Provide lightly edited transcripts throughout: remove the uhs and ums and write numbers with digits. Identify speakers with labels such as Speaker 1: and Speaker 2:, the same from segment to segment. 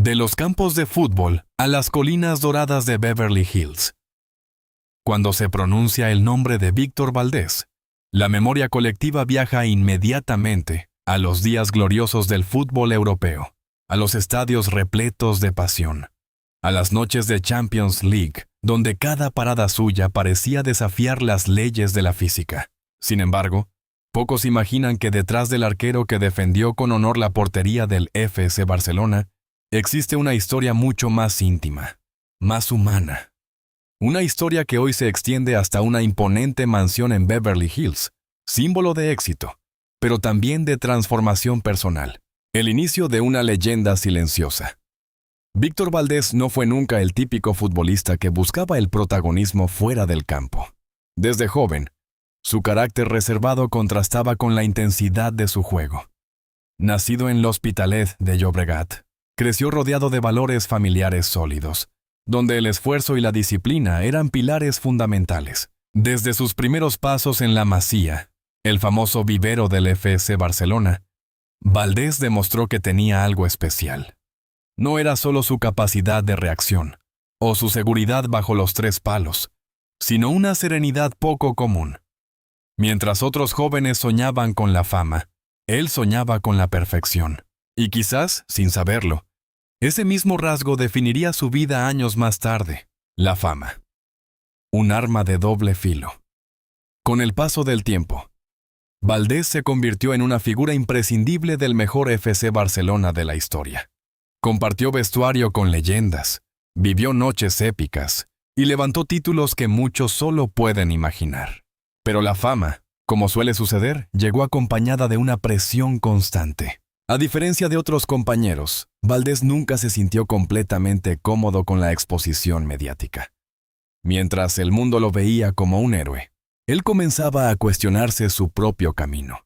Speaker 1: De los campos de fútbol a las colinas doradas de Beverly Hills. Cuando se pronuncia el nombre de Víctor Valdés, la memoria colectiva viaja inmediatamente a los días gloriosos del fútbol europeo, a los estadios repletos de pasión, a las noches de Champions League, donde cada parada suya parecía desafiar las leyes de la física. Sin embargo, pocos imaginan que detrás del arquero que defendió con honor la portería del FC Barcelona, existe una historia mucho más íntima, más humana. Una historia que hoy se extiende hasta una imponente mansión en Beverly Hills, símbolo de éxito, pero también de transformación personal. El inicio de una leyenda silenciosa. Víctor Valdés no fue nunca el típico futbolista que buscaba el protagonismo fuera del campo. Desde joven, su carácter reservado contrastaba con la intensidad de su juego. Nacido en l'Hospitalet de Llobregat, creció rodeado de valores familiares sólidos, donde el esfuerzo y la disciplina eran pilares fundamentales. Desde sus primeros pasos en la Masía, el famoso vivero del FC Barcelona, Valdés demostró que tenía algo especial. No era solo su capacidad de reacción, o su seguridad bajo los tres palos, sino una serenidad poco común. Mientras otros jóvenes soñaban con la fama, él soñaba con la perfección. Y quizás, sin saberlo, ese mismo rasgo definiría su vida años más tarde: la fama. Un arma de doble filo. Con el paso del tiempo, Valdés se convirtió en una figura imprescindible del mejor FC Barcelona de la historia. Compartió vestuario con leyendas, vivió noches épicas y levantó títulos que muchos solo pueden imaginar. Pero la fama, como suele suceder, llegó acompañada de una presión constante. A diferencia de otros compañeros, Valdés nunca se sintió completamente cómodo con la exposición mediática. Mientras el mundo lo veía como un héroe, él comenzaba a cuestionarse su propio camino.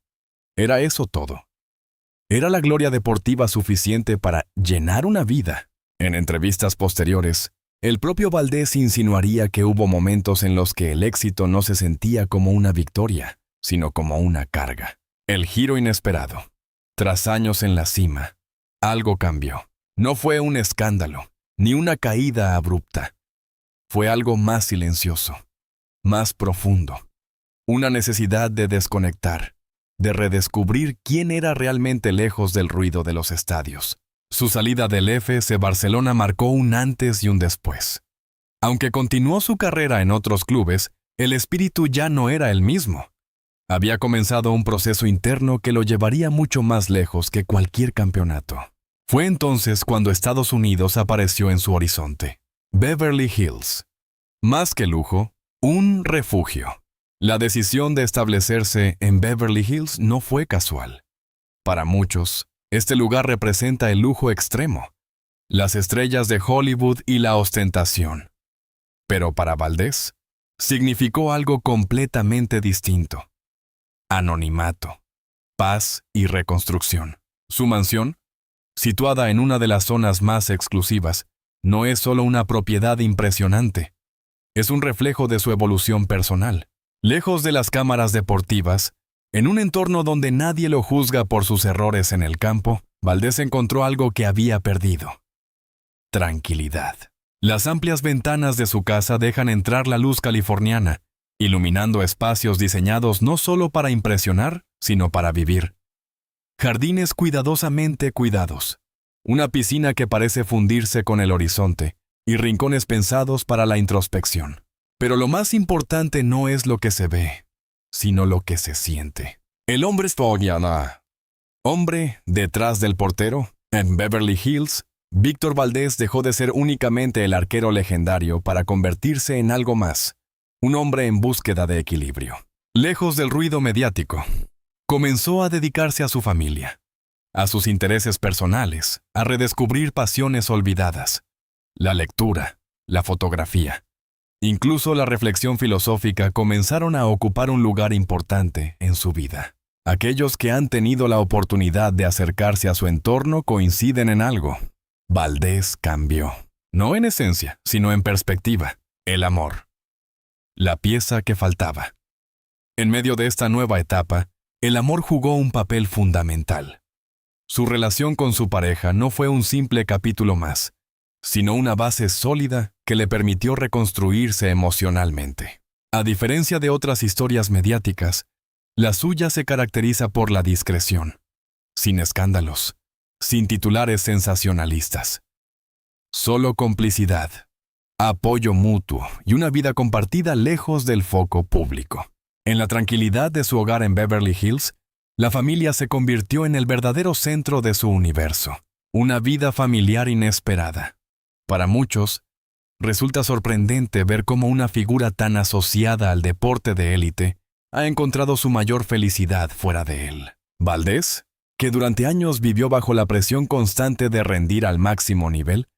Speaker 1: ¿Era eso todo? ¿Era la gloria deportiva suficiente para llenar una vida? En entrevistas posteriores, el propio Valdés insinuaría que hubo momentos en los que el éxito no se sentía como una victoria, sino como una carga. El giro inesperado. Tras años en la cima, algo cambió. No fue un escándalo, ni una caída abrupta. Fue algo más silencioso, más profundo. Una necesidad de desconectar, de redescubrir quién era realmente lejos del ruido de los estadios. Su salida del FC Barcelona marcó un antes y un después. Aunque continuó su carrera en otros clubes, el espíritu ya no era el mismo. Había comenzado un proceso interno que lo llevaría mucho más lejos que cualquier campeonato. Fue entonces cuando Estados Unidos apareció en su horizonte. Beverly Hills. Más que lujo, un refugio. La decisión de establecerse en Beverly Hills no fue casual. Para muchos, este lugar representa el lujo extremo, las estrellas de Hollywood y la ostentación. Pero para Valdés, significó algo completamente distinto. Anonimato, paz y reconstrucción. Su mansión, situada en una de las zonas más exclusivas, no es solo una propiedad impresionante. Es un reflejo de su evolución personal. Lejos de las cámaras deportivas, en un entorno donde nadie lo juzga por sus errores en el campo, Valdés encontró algo que había perdido: tranquilidad. Las amplias ventanas de su casa dejan entrar la luz californiana, iluminando espacios diseñados no solo para impresionar, sino para vivir. Jardines cuidadosamente cuidados, una piscina que parece fundirse con el horizonte, y rincones pensados para la introspección. Pero lo más importante no es lo que se ve, sino lo que se siente. El hombre Stogiana. Hombre detrás del portero. En Beverly Hills, Víctor Valdés dejó de ser únicamente el arquero legendario para convertirse en algo más. Un hombre en búsqueda de equilibrio. Lejos del ruido mediático, comenzó a dedicarse a su familia, a sus intereses personales, a redescubrir pasiones olvidadas. La lectura, la fotografía, incluso la reflexión filosófica comenzaron a ocupar un lugar importante en su vida. Aquellos que han tenido la oportunidad de acercarse a su entorno coinciden en algo. Valdés cambió, no en esencia, sino en perspectiva. El amor. La pieza que faltaba. En medio de esta nueva etapa, el amor jugó un papel fundamental. Su relación con su pareja no fue un simple capítulo más, sino una base sólida que le permitió reconstruirse emocionalmente. A diferencia de otras historias mediáticas, la suya se caracteriza por la discreción, sin escándalos, sin titulares sensacionalistas. Solo complicidad, apoyo mutuo y una vida compartida lejos del foco público. En la tranquilidad de su hogar en Beverly Hills, la familia se convirtió en el verdadero centro de su universo, una vida familiar inesperada. Para muchos, resulta sorprendente ver cómo una figura tan asociada al deporte de élite ha encontrado su mayor felicidad fuera de él. Valdés, que durante años vivió bajo la presión constante de rendir al máximo nivel,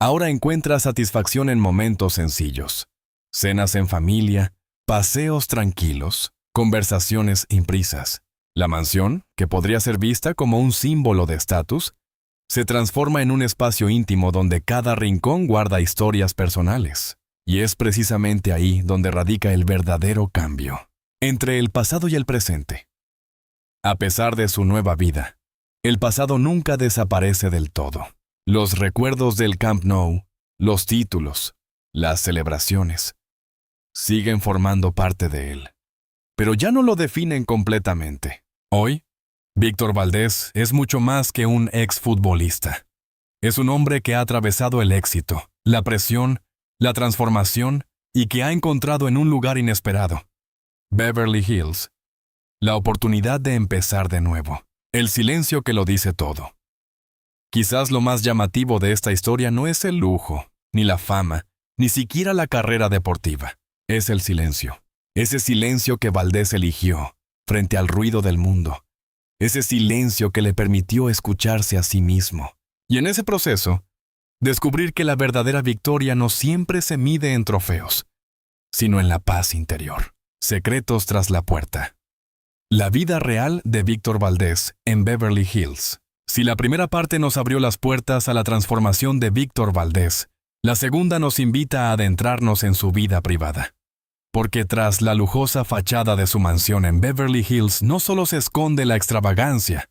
Speaker 1: ahora encuentra satisfacción en momentos sencillos. Cenas en familia, paseos tranquilos, conversaciones imprisas. La mansión, que podría ser vista como un símbolo de estatus, se transforma en un espacio íntimo donde cada rincón guarda historias personales. Y es precisamente ahí donde radica el verdadero cambio, entre el pasado y el presente. A pesar de su nueva vida, el pasado nunca desaparece del todo. Los recuerdos del Camp Nou, los títulos, las celebraciones, siguen formando parte de él. Pero ya no lo definen completamente. Hoy, Víctor Valdés es mucho más que un exfutbolista. Es un hombre que ha atravesado el éxito, la presión, la transformación y que ha encontrado en un lugar inesperado, Beverly Hills, la oportunidad de empezar de nuevo. El silencio que lo dice todo. Quizás lo más llamativo de esta historia no es el lujo, ni la fama, ni siquiera la carrera deportiva. Es el silencio. Ese silencio que Valdés eligió frente al ruido del mundo. Ese silencio que le permitió escucharse a sí mismo. Y en ese proceso, descubrir que la verdadera victoria no siempre se mide en trofeos, sino en la paz interior. Secretos tras la puerta. La vida real de Víctor Valdés en Beverly Hills. Si la primera parte nos abrió las puertas a la transformación de Víctor Valdés, la segunda nos invita a adentrarnos en su vida privada. Porque tras la lujosa fachada de su mansión en Beverly Hills no solo se esconde la extravagancia,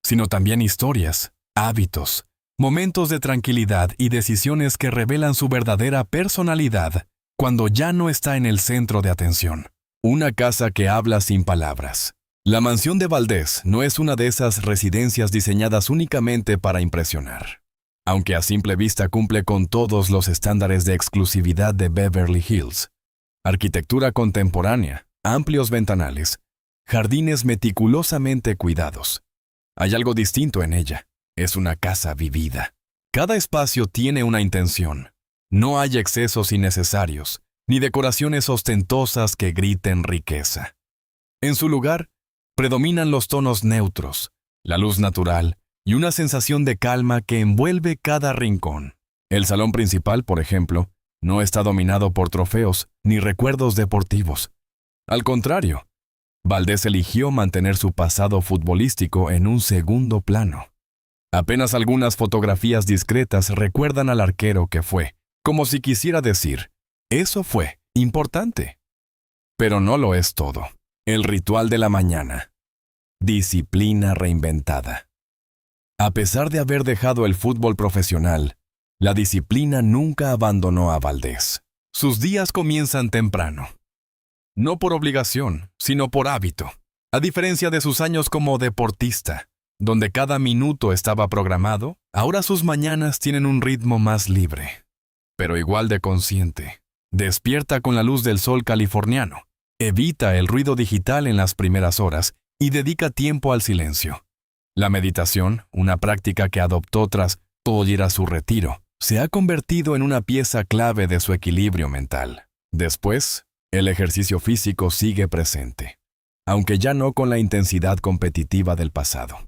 Speaker 1: sino también historias, hábitos, momentos de tranquilidad y decisiones que revelan su verdadera personalidad cuando ya no está en el centro de atención. Una casa que habla sin palabras. La mansión de Valdés no es una de esas residencias diseñadas únicamente para impresionar. Aunque a simple vista cumple con todos los estándares de exclusividad de Beverly Hills. Arquitectura contemporánea, amplios ventanales, jardines meticulosamente cuidados. Hay algo distinto en ella. Es una casa vivida. Cada espacio tiene una intención. No hay excesos innecesarios, ni decoraciones ostentosas que griten riqueza. En su lugar, predominan los tonos neutros, la luz natural y una sensación de calma que envuelve cada rincón. El salón principal, por ejemplo, no está dominado por trofeos ni recuerdos deportivos. Al contrario, Valdés eligió mantener su pasado futbolístico en un segundo plano. Apenas algunas fotografías discretas recuerdan al arquero que fue, como si quisiera decir, eso fue importante. Pero no lo es todo. El ritual de la mañana. Disciplina reinventada. A pesar de haber dejado el fútbol profesional, la disciplina nunca abandonó a Valdés. Sus días comienzan temprano. No por obligación, sino por hábito. A diferencia de sus años como deportista, donde cada minuto estaba programado, ahora sus mañanas tienen un ritmo más libre, pero igual de consciente. Despierta con la luz del sol californiano, evita el ruido digital en las primeras horas y dedica tiempo al silencio. La meditación, una práctica que adoptó tras ir a su retiro, se ha convertido en una pieza clave de su equilibrio mental. Después, el ejercicio físico sigue presente, aunque ya no con la intensidad competitiva del pasado.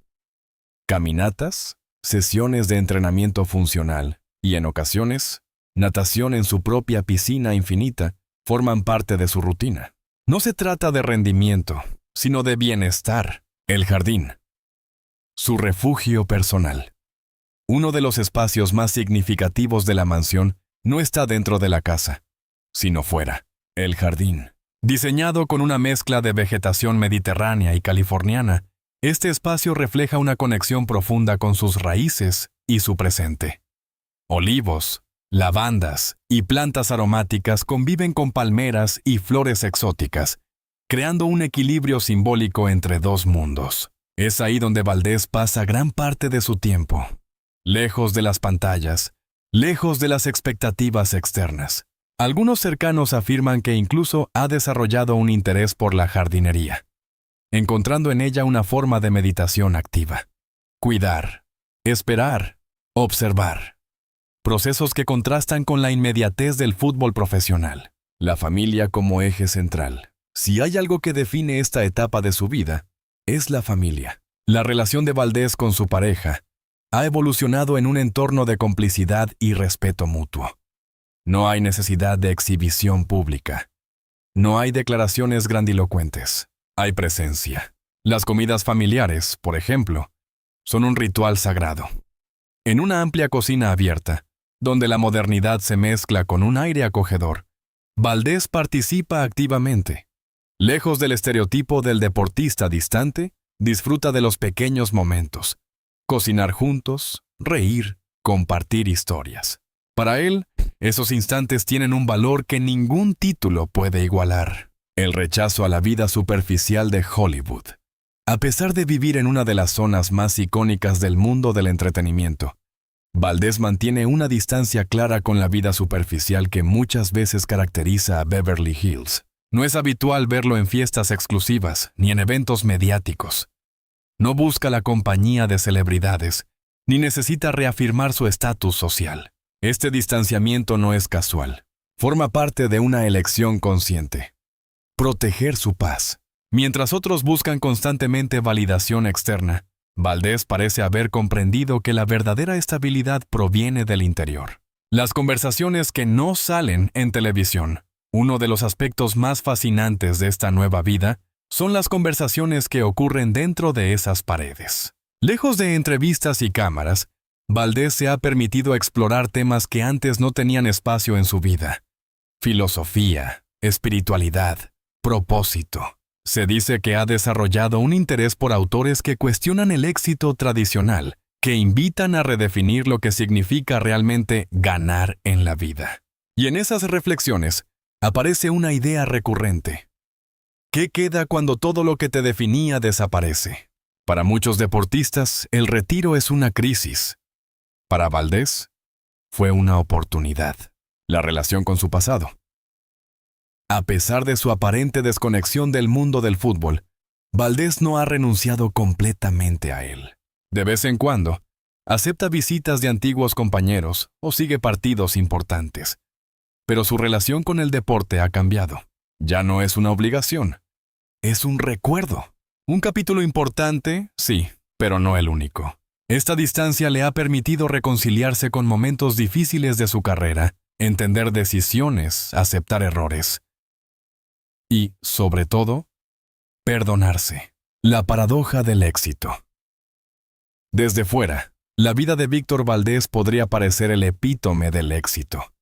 Speaker 1: Caminatas, sesiones de entrenamiento funcional y, en ocasiones, natación en su propia piscina infinita forman parte de su rutina. No se trata de rendimiento, sino de bienestar. El jardín. Su refugio personal. Uno de los espacios más significativos de la mansión no está dentro de la casa, sino fuera. El jardín. Diseñado con una mezcla de vegetación mediterránea y californiana, Este espacio refleja una conexión profunda con sus raíces y su presente. Olivos, lavandas y plantas aromáticas conviven con palmeras y flores exóticas, creando un equilibrio simbólico entre dos mundos. Es ahí donde Valdés pasa gran parte de su tiempo, lejos de las pantallas, lejos de las expectativas externas. Algunos cercanos afirman que incluso ha desarrollado un interés por la jardinería, encontrando en ella una forma de meditación activa. Cuidar, esperar, observar. Procesos que contrastan con la inmediatez del fútbol profesional. La familia como eje central. Si hay algo que define esta etapa de su vida, es la familia. La relación de Valdés con su pareja ha evolucionado en un entorno de complicidad y respeto mutuo. No hay necesidad de exhibición pública. No hay declaraciones grandilocuentes. Hay presencia. Las comidas familiares, por ejemplo, son un ritual sagrado. En una amplia cocina abierta, donde la modernidad se mezcla con un aire acogedor, Valdés participa activamente. Lejos del estereotipo del deportista distante, disfruta de los pequeños momentos. Cocinar juntos, reír, compartir historias. Para él, esos instantes tienen un valor que ningún título puede igualar. El rechazo a la vida superficial de Hollywood. A pesar de vivir en una de las zonas más icónicas del mundo del entretenimiento, Valdés mantiene una distancia clara con la vida superficial que muchas veces caracteriza a Beverly Hills. No es habitual verlo en fiestas exclusivas ni en eventos mediáticos. No busca la compañía de celebridades, ni necesita reafirmar su estatus social. Este distanciamiento no es casual. Forma parte de una elección consciente. Proteger su paz. Mientras otros buscan constantemente validación externa, Valdés parece haber comprendido que la verdadera estabilidad proviene del interior. Las conversaciones que no salen en televisión. Uno de los aspectos más fascinantes de esta nueva vida son las conversaciones que ocurren dentro de esas paredes. Lejos de entrevistas y cámaras, Valdés se ha permitido explorar temas que antes no tenían espacio en su vida. Filosofía, espiritualidad, propósito. Se dice que ha desarrollado un interés por autores que cuestionan el éxito tradicional, que invitan a redefinir lo que significa realmente ganar en la vida. Y en esas reflexiones aparece una idea recurrente. ¿Qué queda cuando todo lo que te definía desaparece? Para muchos deportistas, el retiro es una crisis. Para Valdés, fue una oportunidad. La relación con su pasado. A pesar de su aparente desconexión del mundo del fútbol, Valdés no ha renunciado completamente a él. De vez en cuando, acepta visitas de antiguos compañeros o sigue partidos importantes. Pero su relación con el deporte ha cambiado. Ya no es una obligación. Es un recuerdo. Un capítulo importante, sí, pero no el único. Esta distancia le ha permitido reconciliarse con momentos difíciles de su carrera, entender decisiones, aceptar errores. Y, sobre todo, perdonarse. La paradoja del éxito. Desde fuera, la vida de Víctor Valdés podría parecer el epítome del éxito.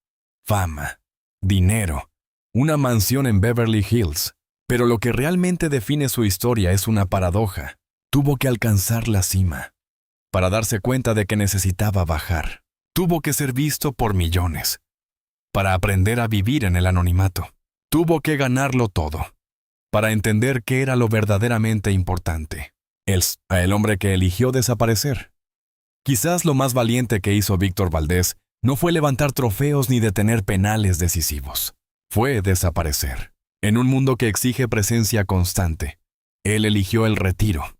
Speaker 1: Fama, dinero, una mansión en Beverly Hills. Pero lo que realmente define su historia es una paradoja. Tuvo que alcanzar la cima para darse cuenta de que necesitaba bajar. Tuvo que ser visto por millones para aprender a vivir en el anonimato. Tuvo que ganarlo todo para entender qué era lo verdaderamente importante. El hombre que eligió desaparecer. Quizás lo más valiente que hizo Víctor Valdés no fue levantar trofeos ni detener penales decisivos. Fue desaparecer. En un mundo que exige presencia constante, él eligió el retiro,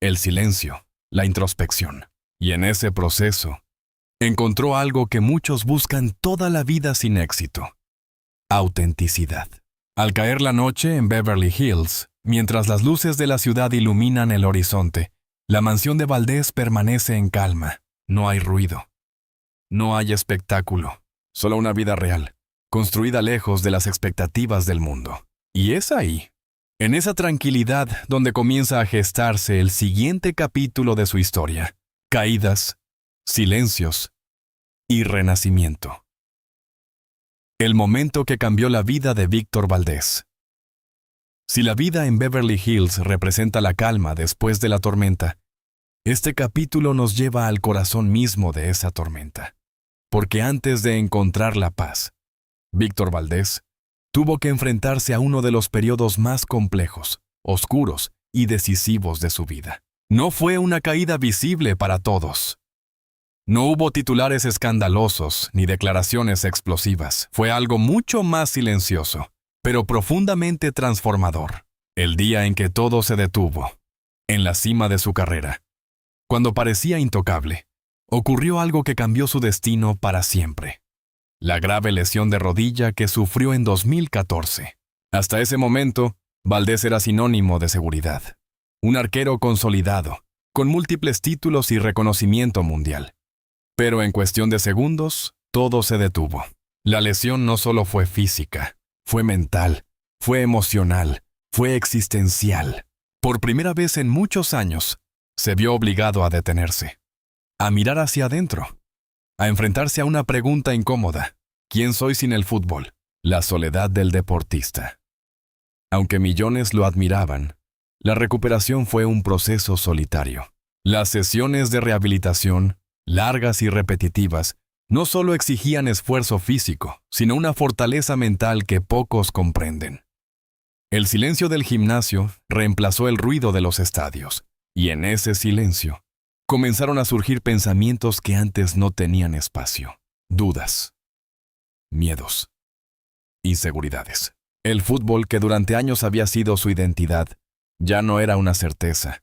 Speaker 1: el silencio, la introspección. Y en ese proceso, encontró algo que muchos buscan toda la vida sin éxito: autenticidad. Al caer la noche en Beverly Hills, mientras las luces de la ciudad iluminan el horizonte, la mansión de Valdés permanece en calma. No hay ruido. No hay espectáculo. Solo una vida real, construida lejos de las expectativas del mundo. Y es ahí, en esa tranquilidad, donde comienza a gestarse el siguiente capítulo de su historia: caídas, silencios y renacimiento. El momento que cambió la vida de Víctor Valdés. Si la vida en Beverly Hills representa la calma después de la tormenta, este capítulo nos lleva al corazón mismo de esa tormenta. Porque antes de encontrar la paz, Víctor Valdés tuvo que enfrentarse a uno de los periodos más complejos, oscuros y decisivos de su vida. No fue una caída visible para todos. No hubo titulares escandalosos ni declaraciones explosivas. Fue algo mucho más silencioso, pero profundamente transformador. El día en que todo se detuvo, en la cima de su carrera, cuando parecía intocable, ocurrió algo que cambió su destino para siempre. La grave lesión de rodilla que sufrió en 2014. Hasta ese momento, Valdés era sinónimo de seguridad. Un arquero consolidado, con múltiples títulos y reconocimiento mundial. Pero en cuestión de segundos, todo se detuvo. La lesión no solo fue física, fue mental, fue emocional, fue existencial. Por primera vez en muchos años, se vio obligado a detenerse, a mirar hacia adentro, a enfrentarse a una pregunta incómoda. ¿Quién soy sin el fútbol? La soledad del deportista. Aunque millones lo admiraban, la recuperación fue un proceso solitario. Las sesiones de rehabilitación, largas y repetitivas, no solo exigían esfuerzo físico, sino una fortaleza mental que pocos comprenden. El silencio del gimnasio reemplazó el ruido de los estadios, y en ese silencio comenzaron a surgir pensamientos que antes no tenían espacio. Dudas, miedos, inseguridades. El fútbol, que durante años había sido su identidad, ya no era una certeza,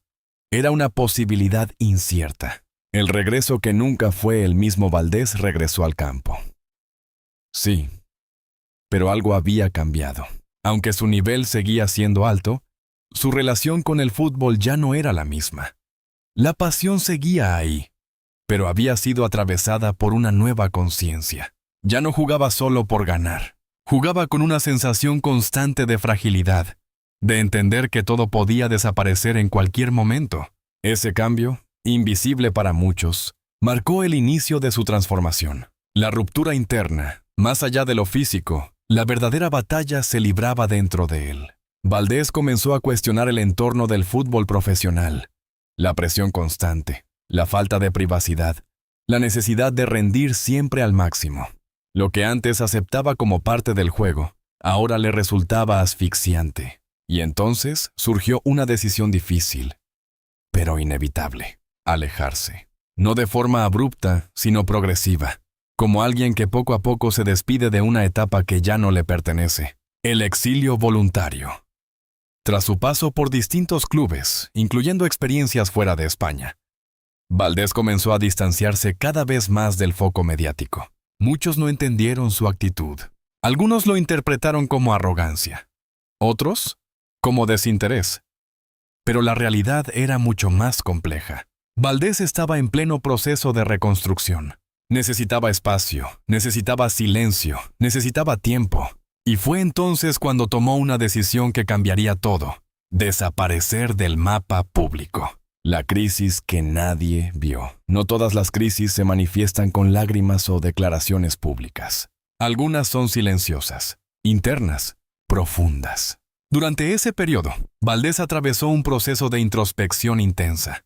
Speaker 1: era una posibilidad incierta. El regreso que nunca fue el mismo Valdés regresó al campo. Sí, pero algo había cambiado. Aunque su nivel seguía siendo alto, su relación con el fútbol ya no era la misma. La pasión seguía ahí, pero había sido atravesada por una nueva conciencia. Ya no jugaba solo por ganar. Jugaba con una sensación constante de fragilidad, de entender que todo podía desaparecer en cualquier momento. Ese cambio, invisible para muchos, marcó el inicio de su transformación. La ruptura interna, más allá de lo físico, la verdadera batalla se libraba dentro de él. Valdés comenzó a cuestionar el entorno del fútbol profesional, la presión constante, la falta de privacidad, la necesidad de rendir siempre al máximo. Lo que antes aceptaba como parte del juego, ahora le resultaba asfixiante. Y entonces surgió una decisión difícil, pero inevitable: alejarse. No de forma abrupta, sino progresiva, como alguien que poco a poco se despide de una etapa que ya no le pertenece. El exilio voluntario. Tras su paso por distintos clubes, incluyendo experiencias fuera de España, Valdés comenzó a distanciarse cada vez más del foco mediático. Muchos no entendieron su actitud. Algunos lo interpretaron como arrogancia, otros como desinterés. Pero la realidad era mucho más compleja. Valdés estaba en pleno proceso de reconstrucción. Necesitaba espacio, necesitaba silencio, necesitaba tiempo. Y fue entonces cuando tomó una decisión que cambiaría todo: desaparecer del mapa público. La crisis que nadie vio. No todas las crisis se manifiestan con lágrimas o declaraciones públicas. Algunas son silenciosas, internas, profundas. Durante ese periodo, Valdés atravesó un proceso de introspección intensa.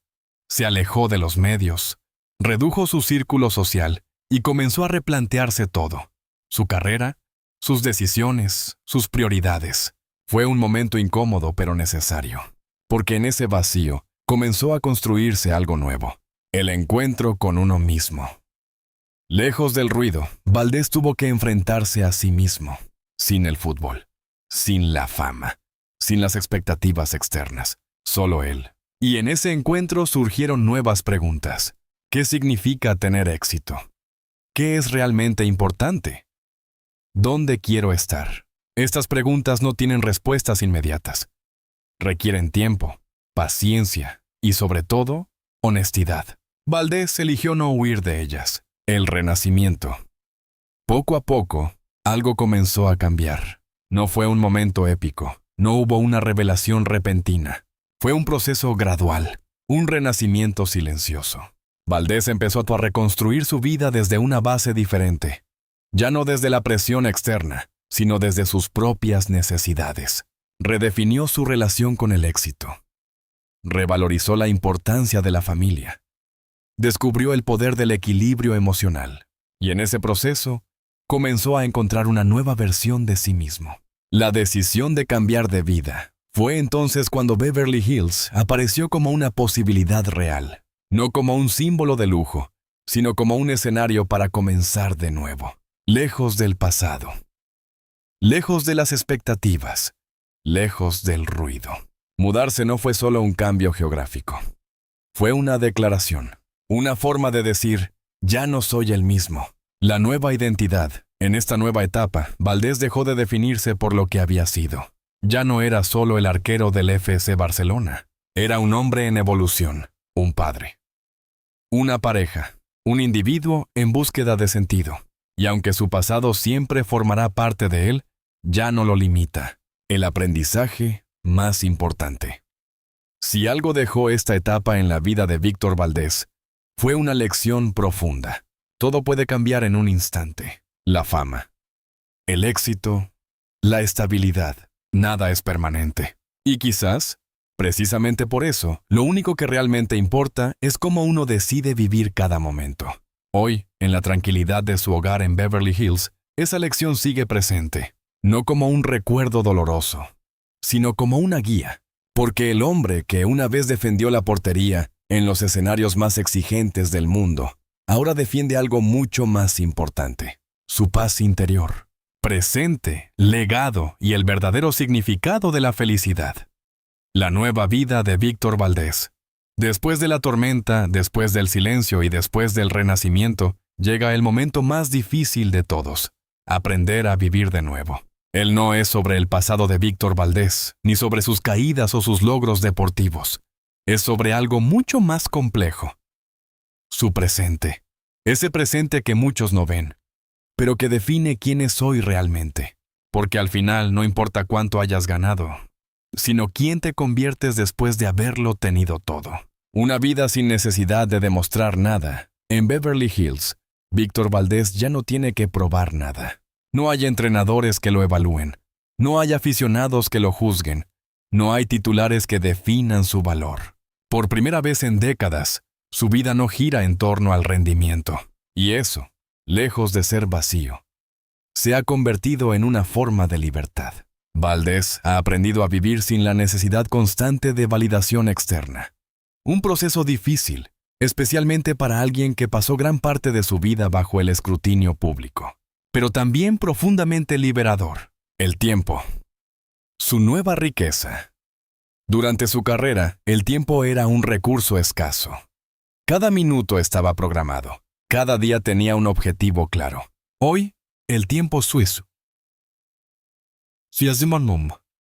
Speaker 1: Se alejó de los medios, redujo su círculo social y comenzó a replantearse todo: su carrera, sus decisiones, sus prioridades. Fue un momento incómodo pero necesario, porque en ese vacío comenzó a construirse algo nuevo: el encuentro con uno mismo. Lejos del ruido, Valdés tuvo que enfrentarse a sí mismo, sin el fútbol, sin la fama, sin las expectativas externas, solo él. Y en ese encuentro surgieron nuevas preguntas. ¿Qué significa tener éxito? ¿Qué es realmente importante? ¿Dónde quiero estar? Estas preguntas no tienen respuestas inmediatas. Requieren tiempo, paciencia y, sobre todo, honestidad. Valdés eligió no huir de ellas. El renacimiento. Poco a poco, algo comenzó a cambiar. No fue un momento épico, no hubo una revelación repentina. Fue un proceso gradual, un renacimiento silencioso. Valdés empezó a reconstruir su vida desde una base diferente. Ya no desde la presión externa, sino desde sus propias necesidades. redefinió su relación con el éxito, revalorizó la importancia de la familia, descubrió el poder del equilibrio emocional y en ese proceso comenzó a encontrar una nueva versión de sí mismo. La decisión de cambiar de vida fue entonces cuando Beverly Hills apareció como una posibilidad real, no como un símbolo de lujo, sino como un escenario para comenzar de nuevo, lejos del pasado, lejos de las expectativas, lejos del ruido. Mudarse no fue solo un cambio geográfico, fue una declaración, una forma de decir, ya no soy el mismo. La nueva identidad. En esta nueva etapa, Valdés dejó de definirse por lo que había sido. Ya no era solo el arquero del FC Barcelona, era un hombre en evolución, un padre, una pareja, un individuo en búsqueda de sentido. Y aunque su pasado siempre formará parte de él, ya no lo limita. El aprendizaje más importante. Si algo dejó esta etapa en la vida de Víctor Valdés, fue una lección profunda. Todo puede cambiar en un instante. La fama, el éxito, la estabilidad, nada es permanente. Y quizás, precisamente por eso, lo único que realmente importa es cómo uno decide vivir cada momento. Hoy, en la tranquilidad de su hogar en Beverly Hills, esa lección sigue presente, no como un recuerdo doloroso, sino como una guía. Porque el hombre que una vez defendió la portería en los escenarios más exigentes del mundo, ahora defiende algo mucho más importante. Su paz interior, presente, legado y el verdadero significado de la felicidad. La nueva vida de Víctor Valdés. Después de la tormenta, después del silencio y después del renacimiento, llega el momento más difícil de todos, aprender a vivir de nuevo. Él no es sobre el pasado de Víctor Valdés, ni sobre sus caídas o sus logros deportivos. Es sobre algo mucho más complejo. Su presente. Ese presente que muchos no ven, pero que define quién soy realmente. Porque al final no importa cuánto hayas ganado, sino quién te conviertes después de haberlo tenido todo. Una vida sin necesidad de demostrar nada. En Beverly Hills, Víctor Valdés ya no tiene que probar nada. No hay entrenadores que lo evalúen. No hay aficionados que lo juzguen. No hay titulares que definan su valor. Por primera vez en décadas, su vida no gira en torno al rendimiento. Y eso, lejos de ser vacío, se ha convertido en una forma de libertad. Valdés ha aprendido a vivir sin la necesidad constante de validación externa. Un proceso difícil, especialmente para alguien que pasó gran parte de su vida bajo el escrutinio público, pero también profundamente liberador. El tiempo. Su nueva riqueza. Durante su carrera, el tiempo era un recurso escaso. Cada minuto estaba programado. Cada día tenía un objetivo claro. Hoy, el tiempo suizo.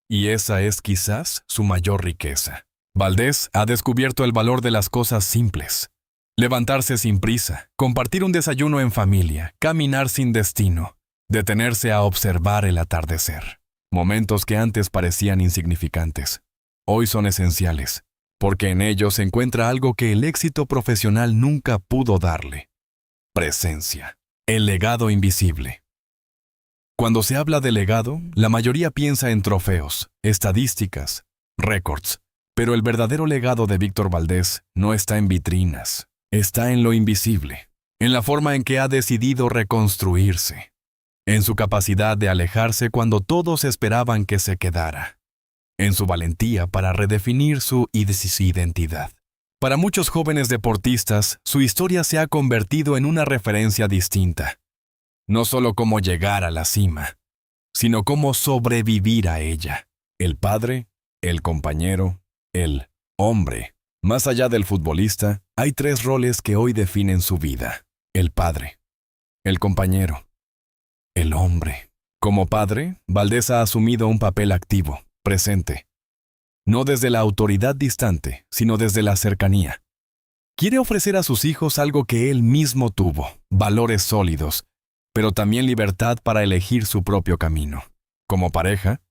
Speaker 1: Y esa es quizás su mayor riqueza. Valdés ha descubierto el valor de las cosas simples. Levantarse sin prisa, compartir un desayuno en familia, caminar sin destino, detenerse a observar el atardecer. Momentos que antes parecían insignificantes, hoy son esenciales, porque en ellos se encuentra algo que el éxito profesional nunca pudo darle. Presencia. El legado invisible. Cuando se habla de legado, la mayoría piensa en trofeos, estadísticas, récords. Pero el verdadero legado de Víctor Valdés no está en vitrinas, está en lo invisible, en la forma en que ha decidido reconstruirse, en su capacidad de alejarse cuando todos esperaban que se quedara, en su valentía para redefinir su identidad. Para muchos jóvenes deportistas, su historia se ha convertido en una referencia distinta. No solo cómo llegar a la cima, sino cómo sobrevivir a ella. El padre, el compañero, el hombre. Más allá del futbolista, hay 3 roles que hoy definen su vida. El padre, el compañero, el hombre. Como padre, Valdés ha asumido un papel activo, presente. No desde la autoridad distante, sino desde la cercanía. Quiere ofrecer a sus hijos algo que él mismo tuvo, valores sólidos, pero también libertad para elegir su propio camino. Como pareja,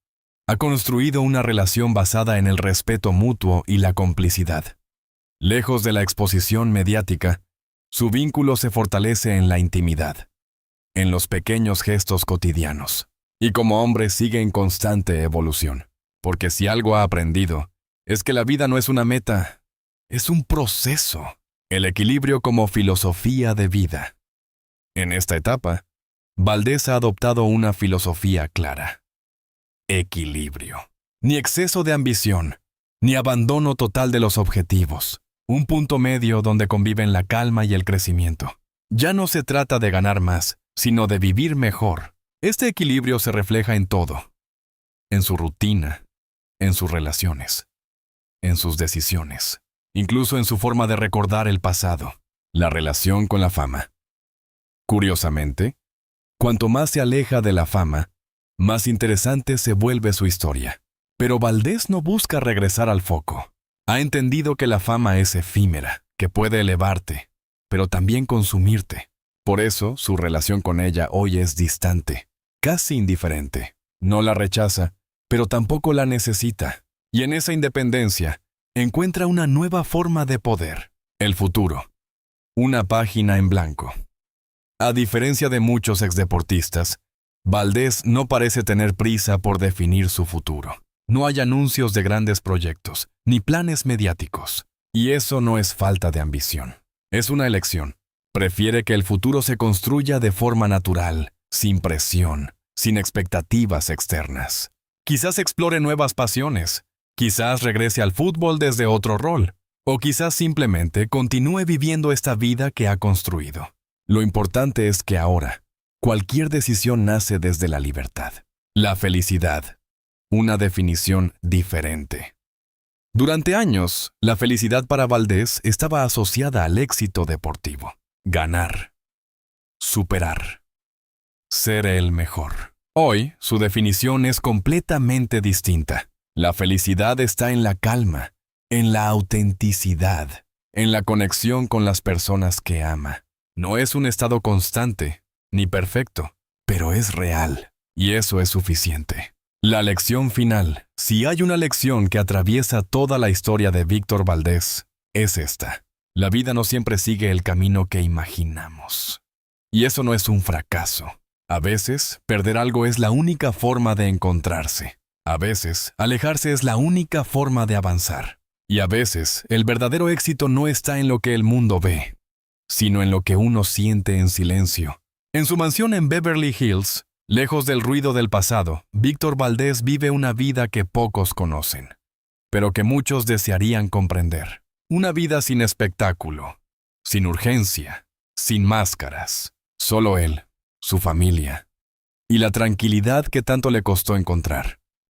Speaker 1: ha construido una relación basada en el respeto mutuo y la complicidad. Lejos de la exposición mediática, su vínculo se fortalece en la intimidad, en los pequeños gestos cotidianos, y como hombre sigue en constante evolución. Porque si algo ha aprendido, es que la vida no es una meta, es un proceso. El equilibrio como filosofía de vida. En esta etapa, Valdés ha adoptado una filosofía clara. Equilibrio. Ni exceso de ambición, ni abandono total de los objetivos. Un punto medio donde conviven la calma y el crecimiento. Ya no se trata de ganar más, sino de vivir mejor. Este equilibrio se refleja en todo. En su rutina, en sus relaciones, en sus decisiones, incluso en su forma de recordar el pasado, la relación con la fama. Curiosamente, cuanto más se aleja de la fama, más interesante se vuelve su historia. Pero Valdés no busca regresar al foco. Ha entendido que la fama es efímera, que puede elevarte, pero también consumirte. Por eso, su relación con ella hoy es distante, casi indiferente. No la rechaza, pero tampoco la necesita. Y en esa independencia, encuentra una nueva forma de poder. El futuro. Una página en blanco. A diferencia de muchos exdeportistas, Valdés no parece tener prisa por definir su futuro. No hay anuncios de grandes proyectos, ni planes mediáticos. Y eso no es falta de ambición. Es una elección. Prefiere que el futuro se construya de forma natural, sin presión, sin expectativas externas. Quizás explore nuevas pasiones, quizás regrese al fútbol desde otro rol, o quizás simplemente continúe viviendo esta vida que ha construido. Lo importante es que ahora, cualquier decisión nace desde la libertad. La felicidad. Una definición diferente. Durante años, la felicidad para Valdés estaba asociada al éxito deportivo. Ganar. Superar. Ser el mejor. Hoy, su definición es completamente distinta. La felicidad está en la calma, en la autenticidad, en la conexión con las personas que ama. No es un estado constante, ni perfecto, pero es real, y eso es suficiente. La lección final, si hay una lección que atraviesa toda la historia de Víctor Valdés, es esta. La vida no siempre sigue el camino que imaginamos. Y eso no es un fracaso. A veces, perder algo es la única forma de encontrarse. A veces, alejarse es la única forma de avanzar. Y a veces, el verdadero éxito no está en lo que el mundo ve, sino en lo que uno siente en silencio. En su mansión en Beverly Hills, lejos del ruido del pasado, Víctor Valdés vive una vida que pocos conocen, pero que muchos desearían comprender. Una vida sin espectáculo, sin urgencia, sin máscaras. Solo él, su familia, y la tranquilidad que tanto le costó encontrar.